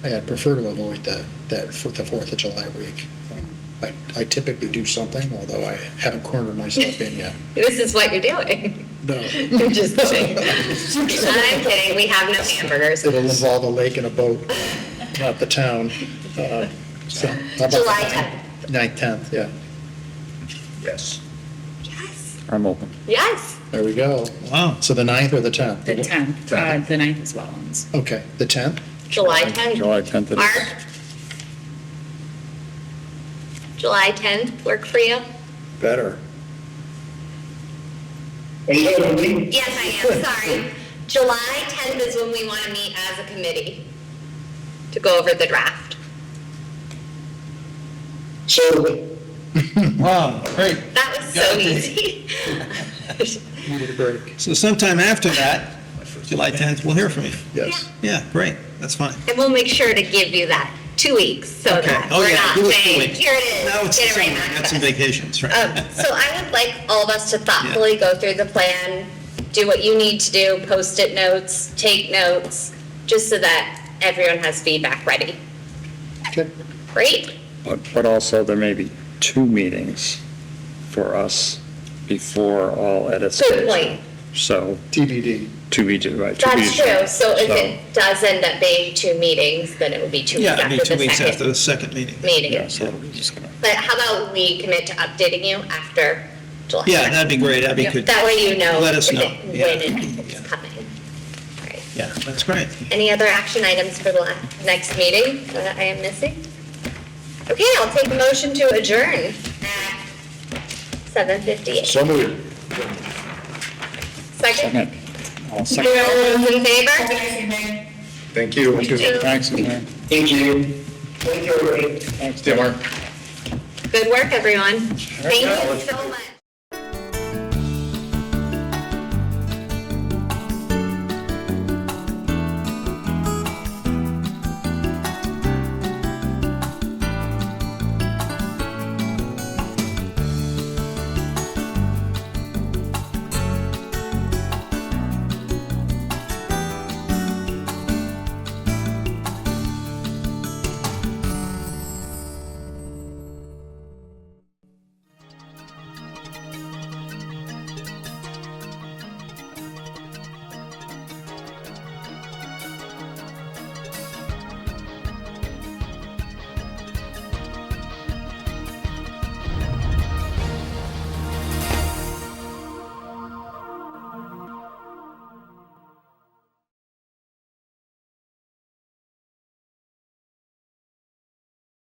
I'd prefer to avoid the 4th of July week. I typically do something, although I haven't cornered myself in yet. This is what you're doing. No. I'm just kidding. I'm kidding. We have no hamburgers. It'll involve a lake and a boat, not the town. So, how about July the 10th. 9th, yeah. Yes. Yes. I'm open. Yes. There we go. Wow. So the 9th or the 10th? The 10th, the 9th as well. Okay, the 10th? July 10th. July 10th it is. Mark? July 10th work for you? Better. Are you going to meet? Yes, I am. Sorry. July 10th is when we want to meet as a committee to go over the draft. So, Wow, great. That was so Got it. easy. Need a break. So sometime after that, July 10th, we'll hear from you. Yes. Yeah, great. That's fine. And we'll make sure to give you that 2 weeks so Okay. that Oh, we're yeah, not give us 2 saying, weeks. here it is. Now it's get it right December. back Got to some us." vacations, right? So I would like all of us to thoughtfully go through the plan, do what you need to do, Post-it notes, take notes, just so that everyone has feedback ready. Okay. Great? But also there may be 2 meetings for us before all edits. Good point. So, TBD. to be, right. to That's be- true. So if it does end up being 2 meetings, then it would be 2 weeks Yeah, it'll be after 2 the weeks after second the second meeting. meeting. Yeah, so we're just gonna. But how about we commit to updating you after July? Yeah, 2nd? that'd be great. That'd be Yep. good. That way you know Let us if know. it- Yeah. when it's Yeah. coming. All right. Yeah, that's great. Any other action items for the next meeting that I am missing? Okay, I'll take a motion to adjourn at 7:58. So moved. Second? Second. I'll second. All those in favor? Thank you. Thanks, man. thank you. Thank you, everybody. Thanks, See you, Mark. Good work, everyone. Thank you so much.